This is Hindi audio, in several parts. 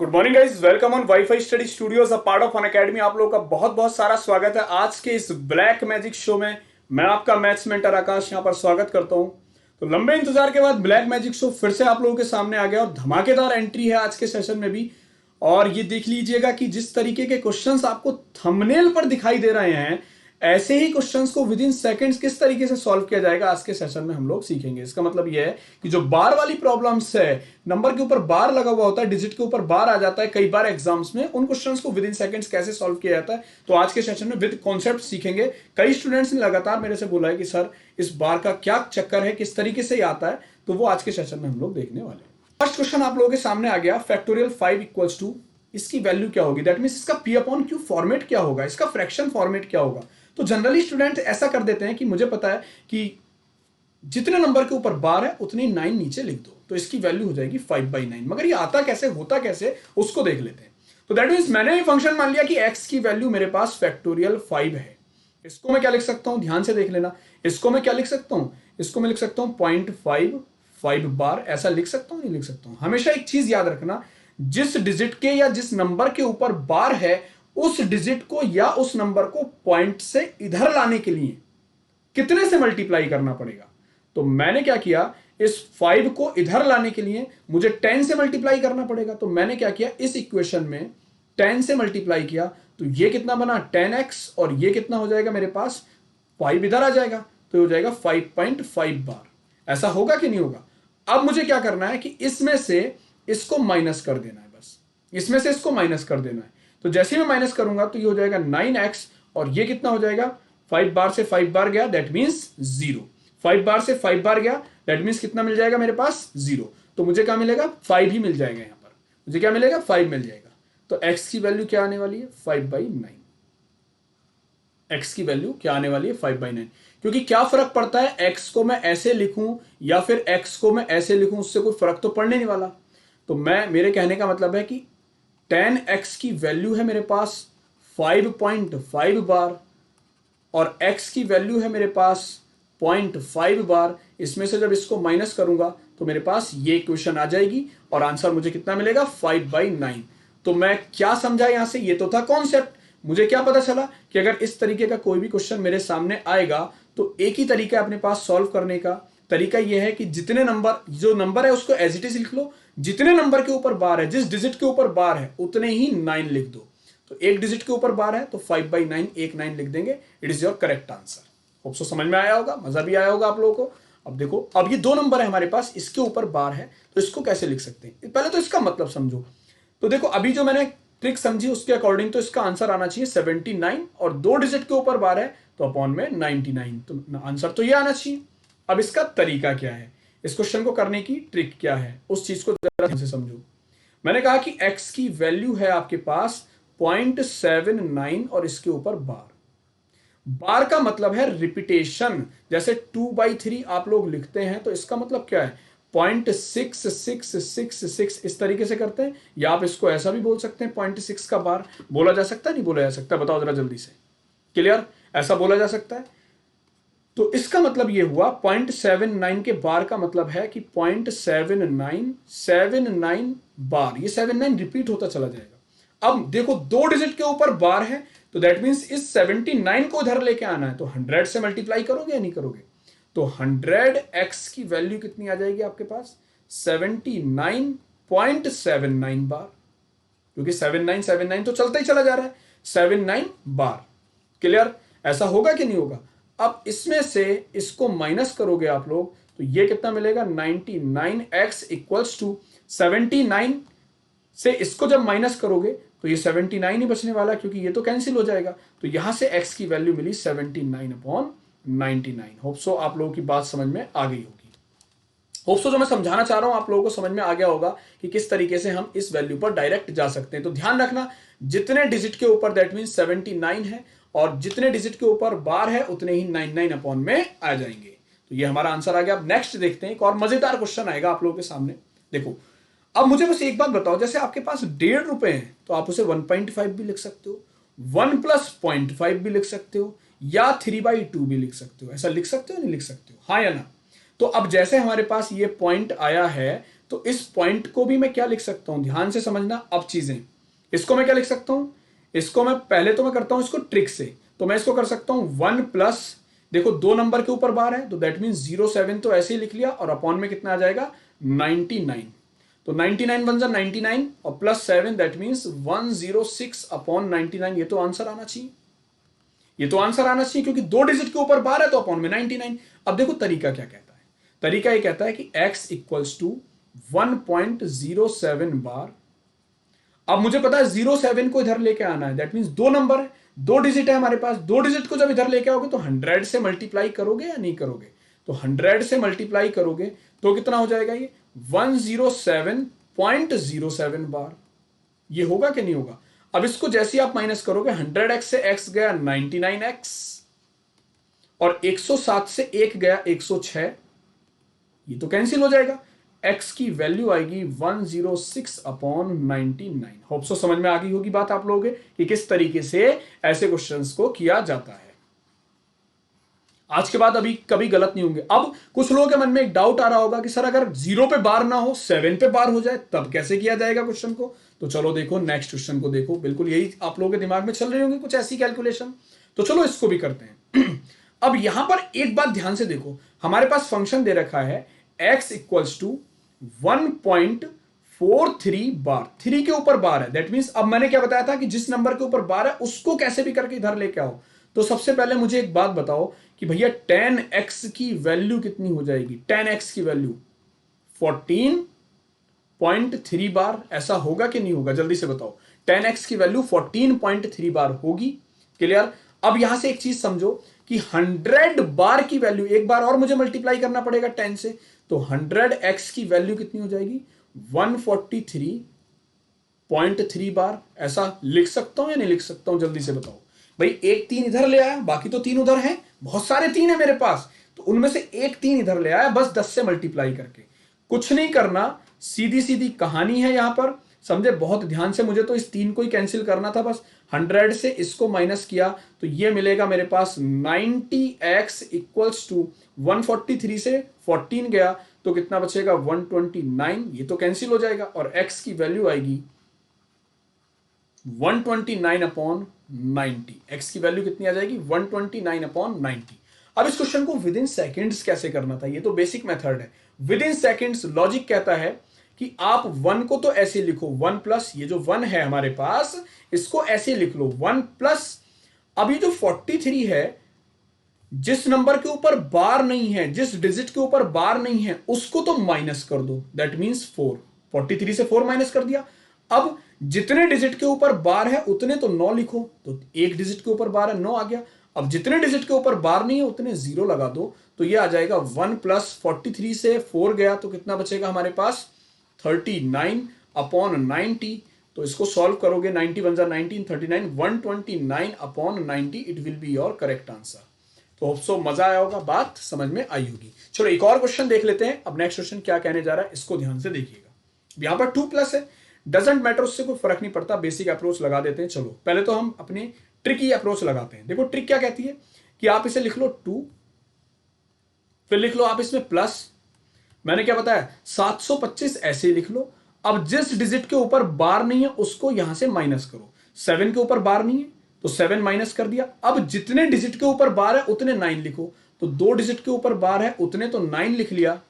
Good morning guys, welcome on wifi study studios a part of an academy. आप लोगों का बहुत बहुत सारा स्वागत है आज के इस ब्लैक मैजिक शो में। मैं आपका मैथ्स मेंटर आकाश यहां पर स्वागत करता हूं। तो लंबे इंतजार के बाद ब्लैक मैजिक शो फिर से आप लोगों के सामने आ गया और धमाकेदार एंट्री है आज के सेशन में भी। और ये देख लीजिएगा कि जिस तरीके के क्वेश्चंस आपको थंबनेल पर दिखाई दे रहे हैं, ऐसे ही क्वेश्चंस को विद इन सेकेंड्स किस तरीके से सॉल्व किया जाएगा आज के सेशन में हम लोग सीखेंगे। इसका मतलब यह है कि जो बार वाली प्रॉब्लम्स है, नंबर के ऊपर बार लगा हुआ होता है, डिजिट के ऊपर बार आ जाता है कई बार एग्जाम्स में, उन क्वेश्चंस को विद इन सेकेंड्स कैसे सॉल्व किया जाता है, तो आज के सेशन में विद कॉन्सेप्ट सीखेंगे। कई स्टूडेंट्स ने लगातार मेरे से बोला है कि सर इस बार का क्या चक्कर है, किस तरीके से आता है, तो वो आज के सेशन में हम लोग देखने वाले हैं। फर्स्ट क्वेश्चन आप लोगों के सामने आ गया, फैक्टोरियल 5 इक्वल्स टू, इसकी वैल्यू क्या होगी, दैट मींस इसका पी अपॉन क्यू फॉर्मेट क्या होगा, इसका फ्रैक्शन फॉर्मेट क्या होगा। तो जनरली स्टूडेंट ऐसा कर देते हैं कि मुझे पता है कि जितने नंबर के ऊपर बार है उतनी 9 नीचे लिख दो, तो इसकी वैल्यू हो जाएगी 5/9। मगर ये आता कैसे, होता कैसे, उसको देख लेते हैं। तो दैट मींस मैंने फंक्शन मान लिया कि x की वैल्यू मेरे पास फैक्टोरियल 5 है। इसको मैं क्या लिख सकता हूं, ध्यान से देख लेना। इसको मैं क्या लिख सकता हूं, इसको मैं लिख सकता हूं 0.55 बार। ऐसा लिख सकता हूं, नहीं लिख सकता हूं। हमेशा एक चीज याद रखना, जिस डिजिट के या जिस नंबर के ऊपर बार है, उस डिजिट को या उस नंबर को पॉइंट से इधर लाने के लिए कितने से मल्टीप्लाई करना पड़ेगा। तो मैंने क्या किया, इस 5 को इधर लाने के लिए मुझे 10 से मल्टीप्लाई करना पड़ेगा। तो मैंने क्या किया, इस इक्वेशन में 10 से मल्टीप्लाई किया, तो ये कितना बना 10x, और ये कितना हो जाएगा मेरे पास 5 इधर आ जाएगा, तो हो जाएगा 5.5 बार। ऐसा होगा कि नहीं होगा। अब मुझे क्या करना है कि इसमें से इसको माइनस कर देना है, बस इसमें से इसको माइनस कर देना है। तो जैसे ही मैं माइनस करूंगा तो ये हो जाएगा 9x, और ये कितना हो जाएगा, 5 बार से 5 बार गया, दैट मींस 0। 5 बार से 5 बार गया, दैट मींस कितना मिल जाएगा मेरे पास 0। तो मुझे क्या मिलेगा, 5 ही मिल जाएगा। यहां पर मुझे क्या मिलेगा, 5 मिल जाएगा। तो x की वैल्यू क्या आने वाली है, 5/9। x की वैल्यू क्या आने वाली है, 5/9। क्योंकि क्या फर्क पड़ता है, x को मैं ऐसे लिखूं या फिर x को मैं ऐसे लिखूं, उससे कोई फर्क तो पड़ने नहीं वाला। तो मेरे कहने का मतलब है कि 10x की वैल्यू है मेरे पास 5.5 बार, और x की वैल्यू है मेरे पास 0.5 बार। इसमें से जब इसको माइनस करूंगा तो मेरे पास ये इक्वेशन आ जाएगी, और आंसर मुझे कितना मिलेगा, 5/9। तो मैं क्या समझा यहां से, ये तो था कॉन्सेप्ट। मुझे क्या पता चला कि अगर इस तरीके का कोई भी क्वेश्चन मेरे सामने आएगा तो एक ही तरीका अपने पास सॉल्व करने का। तरीका यह है कि जितने नंबर, जो नंबर है उसको एज इट इज लिख लो, जितने नंबर के ऊपर बार है, जिस डिजिट के ऊपर बार है उतने ही 9 लिख दो। तो एक डिजिट के ऊपर बार है तो 5/9 एक 9 लिख देंगे। It is your correct answer. Hope so समझ में आया होगा, मजा भी आया होगा आप लोगों को। अब देखो, अब ये 2 नंबर है हमारे पास, इसके ऊपर बार है, तो इसको कैसे लिख सकते हैं, पहले तो इसका मतलब समझो। तो देखो, अभी जो मैंने ट्रिक समझी उसके अकॉर्डिंग तो इसका आंसर आना चाहिए 79, और 2 डिजिट के ऊपर बार है तो अपॉन में 99, तो आंसर तो ये आना चाहिए। अब इसका तरीका क्या है, इस क्वेश्चन को करने की ट्रिक क्या है, उस चीज को जरा ध्यान से समझो। मैंने कहा कि x की वैल्यू है आपके पास 0.79 और इसके ऊपर बार। बार का मतलब है रिपीटेशन। जैसे 2/3 आप लोग लिखते हैं तो इसका मतलब क्या है, 0.6666 इस तरीके से करते हैं, या आप इसको ऐसा भी बोल सकते हैं 0.6 का बार। बोला जा सकता है, नहीं बोला जा सकता, बताओ जरा जल्दी से। क्लियर, ऐसा बोला जा सकता है। तो इसका मतलब ये हुआ 0.79 के बार का मतलब है कि 0.79 बार, ये 79 रिपीट होता चला जाएगा। अब देखो, 2 डिजिट के ऊपर बार है, तो दैट मींस इस 79 को इधर लेके आना है, तो 100 से मल्टीप्लाई करोगे या नहीं करोगे। तो 100x की वैल्यू कितनी आ जाएगी आपके पास, 79.79 बार, क्योंकि 79 तो चलता ही चला जा रहा है, 79 बार। क्लियर, ऐसा होगा कि नहीं होगा। अब इसमें से इसको माइनस करोगे आप लोग तो ये कितना मिलेगा, 99x इक्वल्स टू 79 से इसको जब माइनस करोगे तो ये 79 ही बचने वाला, क्योंकि ये तो कैंसिल हो जाएगा। तो यहां से x की वैल्यू मिली 79/99। होप सो आप लोगों की बात समझ में आ गई होगी। होप सो जो मैं समझाना चाह रहा हूं आप लोगों को समझ में आ गया होगा कि किस तरीके से हम इस वैल्यू पर डायरेक्ट जा सकते हैं। तो ध्यान रखना, जितने डिजिट के ऊपर दैट मीन 79 है, और जितने डिजिट के ऊपर बार है उतने ही 99 अपॉन में आ जाएंगे। तो ये हमारा आंसर आ गया। अब नेक्स्ट देखते हैं, एक और मजेदार क्वेश्चन आएगा आप लोगों के सामने। देखो, अब मुझे बस एक बात बताओ, जैसे आपके पास 1.5 रुपए हैं तो आप उसे 1.5 भी लिख सकते हो, 1 + 0.5 भी लिख सकते हो, या 3/2 भी लिख सकते हो। ऐसा लिख सकते हो, नहीं लिख सकते हो, हाँ या ना। तो अब जैसे हमारे पास ये पॉइंट आया है, तो इस पॉइंट को भी मैं क्या लिख सकता हूं, ध्यान से समझना अब चीजें। इसको मैं क्या लिख सकता हूं, इसको मैं पहले तो मैं करता हूं इसको ट्रिक से, तो मैं इसको कर सकता हूं 1 प्लस, देखो 2 नंबर के ऊपर बार है तो दैट मीन 07 तो ऐसे ही लिख लिया, और अपॉन में कितना आ जाएगा 99, तो 99 वन जा 99 और प्लस 7 दैट मीन्स 106 अपॉन 99। ये तो आंसर आना चाहिए, ये तो आंसर आना चाहिए, क्योंकि 2 डिजिट के ऊपर बार है तो अपॉन में 99। अब देखो तरीका क्या कहता है, तरीका ये कहता है कि x इक्वल्स टू 1.07 बार। अब मुझे पता है 07 को इधर लेके आना है, दैट मीन्स 2 नंबर है, 2 डिजिट है हमारे पास, 2 डिजिट को जब इधर लेके आओगे तो 100 से मल्टीप्लाई करोगे या नहीं करोगे, तो 100 से मल्टीप्लाई करोगे तो कितना हो जाएगा ये 107.07 बार। ये होगा कि नहीं होगा। अब इसको जैसे आप माइनस करोगे 100x से x गया 99x, और 107 से 1 गया 106, ये तो कैंसिल हो जाएगा, x की वैल्यू आएगी 106 अपॉन 99। होप सो समझ में आ गई होगी बात आप लोगों के कि किस तरीके से ऐसे क्वेश्चंस को किया जाता है। आज के बाद अभी कभी गलत नहीं होंगे। अब कुछ लोगों के मन में एक डाउट आ रहा होगा कि सर अगर 0 पे बार ना हो 7 पे बार हो जाए तब कैसे किया जाएगा क्वेश्चन को। तो चलो देखो नेक्स्ट क्वेश्चन को देखो, बिल्कुल यही आप लोगों के दिमाग में चल रही होंगी कुछ ऐसी कैलकुलेशन, तो चलो इसको भी करते हैं। अब यहां पर एक बात ध्यान से देखो, हमारे पास फंक्शन दे रखा है x इक्वल्स टू 1.43 बार, 3 के ऊपर बार है, दैट मीन्स अब मैंने क्या बताया था कि जिस नंबर के ऊपर बार है उसको कैसे भी करके इधर लेके आओ। तो सबसे पहले मुझे एक बात बताओ कि भैया 10x की वैल्यू कितनी हो जाएगी, 10x की वैल्यू 14.3 बार, ऐसा होगा कि नहीं होगा, जल्दी से बताओ। 10x की वैल्यू 14.3 बार होगी, क्लियर। अब यहां से एक चीज समझो कि 100 बार की वैल्यू, एक बार और मुझे मल्टीप्लाई करना पड़ेगा 10 से, तो 100x की वैल्यू कितनी हो जाएगी 143.3 बार। ऐसा लिख सकता हूं या नहीं लिख सकता हूं, जल्दी से बताओ भाई। एक 3 इधर ले आया, बाकी तो 3 उधर हैं, बहुत सारे 3 है मेरे पास, तो उनमें से एक 3 इधर ले आया, बस 10 से मल्टीप्लाई करके, कुछ नहीं करना, सीधी सीधी कहानी है यहां पर, समझे बहुत ध्यान से। मुझे तो इस 3 को ही कैंसिल करना था, बस 100 से इसको माइनस किया तो ये मिलेगा मेरे पास 90x इक्वल्स टू 143 से 14 गया तो कितना बचेगा 129, ये तो कैंसिल हो जाएगा, और x की वैल्यू आएगी 129 अपॉन 90। x की वैल्यू कितनी आ जाएगी 129 अपॉन 90। अब इस क्वेश्चन को विद इन सेकेंड्स कैसे करना था, ये तो बेसिक मेथड है। विद इन सेकेंड्स लॉजिक कहता है कि आप 1 को तो ऐसे लिखो 1 प्लस, ये जो 1 है हमारे पास इसको ऐसे लिख लो 1 प्लस, अब ये जो 43 है जिस नंबर के ऊपर बार नहीं है, जिस डिजिट के ऊपर बार नहीं है उसको तो माइनस कर दो, दैट मीन्स 4, 43 से 4 माइनस कर दिया। अब जितने डिजिट के ऊपर बार है उतने तो 9 लिखो, तो एक डिजिट के ऊपर बार है 9 आ गया। अब जितने डिजिट के ऊपर बार नहीं है उतने 0 लगा दो, तो ये आ जाएगा 1 प्लस 43 से 4 गया तो कितना बचेगा हमारे पास 39 अपॉन 90। तो इसको सॉल्व करोगे 90 वन जा 19, 39, 129 upon 90, it will be your correct answer. तो होप सो मजा आया होगा, बात समझ में आई होगी। चलो एक और क्वेश्चन देख लेते हैं। अब नेक्स्ट क्वेश्चन क्या कहने जा रहा है इसको ध्यान से देखिएगा। यहां पर 2 प्लस है, डजेंट मैटर, उससे कोई फर्क नहीं पड़ता, बेसिक अप्रोच लगा देते हैं। चलो पहले तो हम अपने ट्रिकी अप्रोच लगाते हैं। देखो ट्रिक क्या कहती है कि आप इसे लिख लो 2, फिर लिख लो आप इसमें प्लस, मैंने क्या बताया 725 ऐसे ही लिख लो। अब जिस डिजिट के ऊपर बार नहीं है उसको यहां से माइनस करो, 7 के ऊपर बार नहीं है तो 7 माइनस कर दिया। अब जितने डिजिट के ऊपर बार है उतने 9 लिखो, तो 2 डिजिट के ऊपर बार है उतने तो 9 लिख लिया,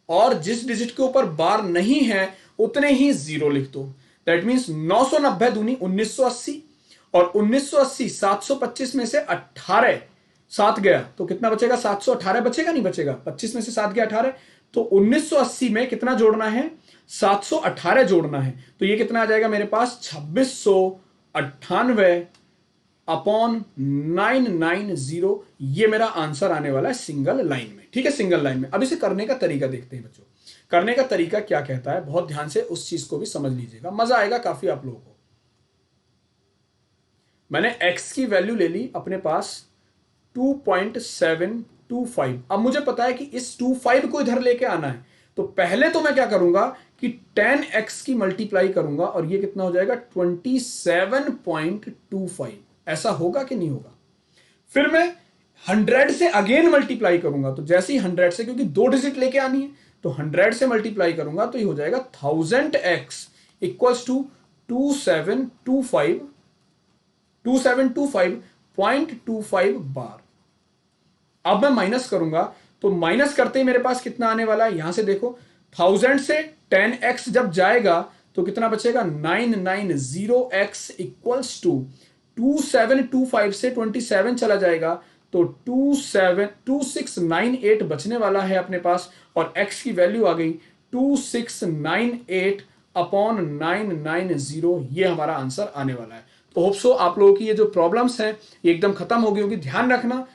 और जिस डिजिट के ऊपर बार नहीं है उतने ही 0 लिख दो। दैट मीन्स 990 दूनी 1980, और 1980 725 में से 18 7 गया तो कितना बचेगा 718 बचेगा नहीं बचेगा, 25 में से 7 गया 18, तो 1980 में कितना जोड़ना है 718 जोड़ना है, तो ये कितना आ जाएगा मेरे पास 2698 अपॉन 990। ये मेरा आंसर आने वाला है सिंगल लाइन में, ठीक है, सिंगल लाइन में। अब इसे करने का तरीका देखते हैं बच्चों। करने का तरीका क्या कहता है, बहुत ध्यान से उस चीज को भी समझ लीजिएगा, मजा आएगा काफी आप लोगों को। मैंने x की वैल्यू ले ली अपने पास 2.725। अब मुझे पता है कि इस 25 को इधर लेके आना है, तो पहले तो मैं क्या करूंगा कि 10x की मल्टीप्लाई करूंगा, और ये कितना हो जाएगा 27.25। ऐसा होगा कि नहीं होगा। फिर मैं 100 से अगेन मल्टीप्लाई करूंगा, तो जैसे ही 100 से, क्योंकि 2 डिजिट लेके आनी है, तो 100 से मल्टीप्लाई करूंगा तो ये हो जाएगा 1000x इक्वल्स टू 2725 बार। अब मैं माइनस करूंगा तो माइनस करते ही मेरे पास कितना आने वाला है, यहां से देखो 1000 से 10x जब जाएगा तो कितना बचेगा 990x इक्वल्स टू 2725 से 27 चला जाएगा तो 2698 बचने वाला है अपने पास, और x की वैल्यू आ गई 2698 अपॉन 990, ये हमारा आंसर आने वाला है। तो होप सो आप लोगों की ये जो प्रॉब्लम्स हैं ये एकदम खत्म हो गई होगी। ध्यान रखना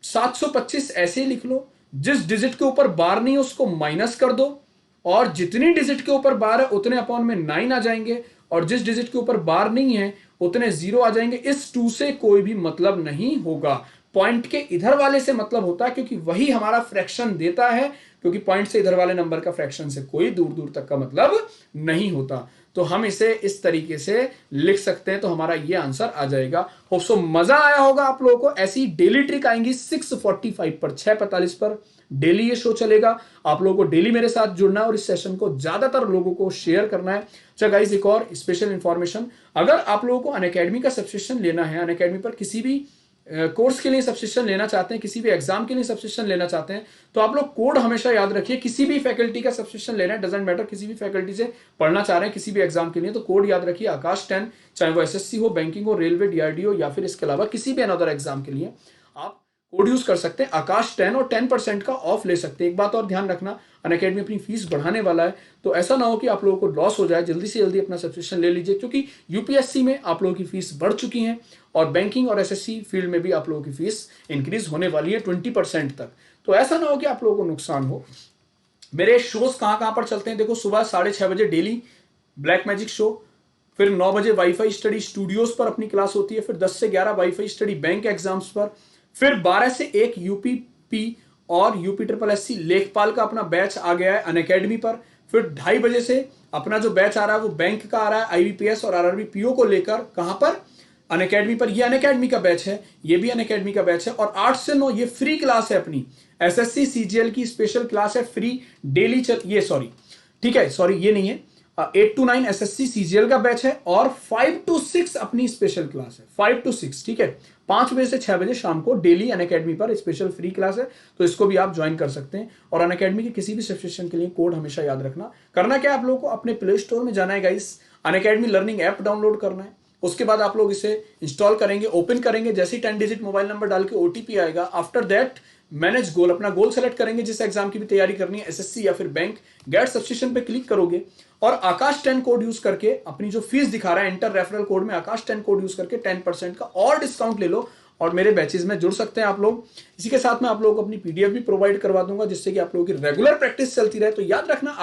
725 ऐसे ही लिख लो, जिस डिजिट के ऊपर बार नहीं है उसको माइनस कर दो, और जितनी डिजिट के ऊपर बार है उतने अपॉन में 9 आ जाएंगे, और जिस डिजिट के ऊपर बार नहीं है उतने 0 आ जाएंगे। इस 2 से कोई भी मतलब नहीं होगा, पॉइंट के इधर वाले से मतलब होता है, क्योंकि वही हमारा फ्रैक्शन देता है, क्योंकि पॉइंट से इधर वाले नंबर का फ्रैक्शन से कोई दूर दूर तक का मतलब नहीं होता। तो हम इसे इस तरीके से लिख सकते हैं, तो हमारा ये आंसर आ जाएगा। होप सो मजा आया होगा आप लोगों को। ऐसी डेली ट्रिक आएंगी 6:45 पर, 6:45 पर डेली ये शो चलेगा। आप लोगों को डेली मेरे साथ जुड़ना है और इस सेशन को ज्यादातर लोगों को शेयर करना है। अच्छा गाइस, एक और स्पेशल इंफॉर्मेशन, अगर आप लोगों को अनअकैडमी का सब्सक्रिप्शन लेना है, अनअकैडमी पर किसी भी कोर्स के लिए सब्सक्रिप्शन लेना चाहते हैं, किसी भी एग्जाम के लिए सब्सक्रिप्शन लेना चाहते हैं, तो आप लोग कोड हमेशा याद रखिए। किसी भी फैकल्टी का सब्सक्रिप्शन लेना है, डजेंट मैटर, किसी भी फैकल्टी से पढ़ना चाह रहे हैं किसी भी एग्जाम के लिए, तो कोड याद रखिए आकाश 10, चाहे वो एसएससी हो, बैंकिंग हो, रेलवे, डीआरडीओ, या फिर इसके अलावा किसी भी अनदर एग्जाम के लिए आप कोड यूज कर सकते हैं आकाश 10, और 10% का ऑफ ले सकते हैं। एक बात और ध्यान रखना, अनअकैडमी अपनी फीस बढ़ाने वाला है, तो ऐसा ना हो कि आप लोगों को लॉस हो जाए। जल्दी से जल्दी अपना सब्सक्रिप्शन ले लीजिए, क्योंकि यूपीएससी में आप लोगों की फीस बढ़ चुकी है, और बैंकिंग और एसएससी फील्ड में भी आप लोगों की फीस इंक्रीज होने वाली है 20% तक। तो ऐसा ना हो कि आप लोगों को नुकसान हो। मेरे शोज कहाँ कहाँ पर चलते हैं, देखो सुबह 6:30 बजे डेली ब्लैक मैजिक शो, फिर 9 बजे वाईफाई स्टडी स्टूडियोज पर अपनी क्लास होती है, फिर 10 से 11 वाईफाई स्टडी बैंक एग्जाम्स पर, फिर 12 से 1 यूपीपी और यूपी ट्रिपल एससी लेखपाल का अपना बैच आ गया है अनअकैडमी पर, फिर 2:30 बजे से अपना जो बैच आ रहा है वो बैंक का आ रहा है, आईबीपीएस और आरआरबी पीओ को लेकर, कहां पर, अनअकैडमी पर। ये अनअकैडमी का बैच है, ये भी अनअकैडमी का बैच है, और 8 से 9 ये फ्री क्लास है अपनी, एसएससी सीजीएल की स्पेशल क्लास है, फ्री डेली ये सॉरी ठीक है, सॉरी ये नहीं है, 8 to 9 एसएससी सीजीएल का बैच है, और 5 to 6 अपनी स्पेशल क्लास है, 5 to 6, ठीक है, 5 बजे से 6 बजे शाम को डेली अनअकैडमी पर स्पेशल फ्री क्लास है, तो इसको भी आप ज्वाइन कर सकते हैं। और अनअकैडमी के किसी भी सब्सक्रिप्शन के लिए कोड हमेशा याद रखना। करना क्या, आप लोगों को अपने प्ले स्टोर में जाना है guys, Unacademy learning app download करना है, उसके बाद आप लोग इसे इंस्टॉल करेंगे, ओपन करेंगे, जैसे ही 10 डिजिट मोबाइल नंबर डाल के ओटीपी आएगा, आफ्टर दैट मैनेज गोल, अपना गोल सेलेक्ट करेंगे, जिस एग्जाम की भी तैयारी करनी है, एसएससी या फिर बैंक, गेट सब्सक्रिप्शन पे क्लिक करोगे, और आकाश 10 कोड यूज करके अपनी जो फीस दिखा रहा है, एंटर रेफरल कोड में आकाश 10 कोड यूज करके 10% का और डिस्काउंट ले लो, और मेरे बैचेज में जुड़ सकते हैं आप लोग। इसी के साथ मैं आप लोगों को अपनी पीडीएफ भी प्रोवाइड करवा दूंगा, जिससे कि आप लोगों की रेगुलर प्रैक्टिस चलती रहे। तो याद रखना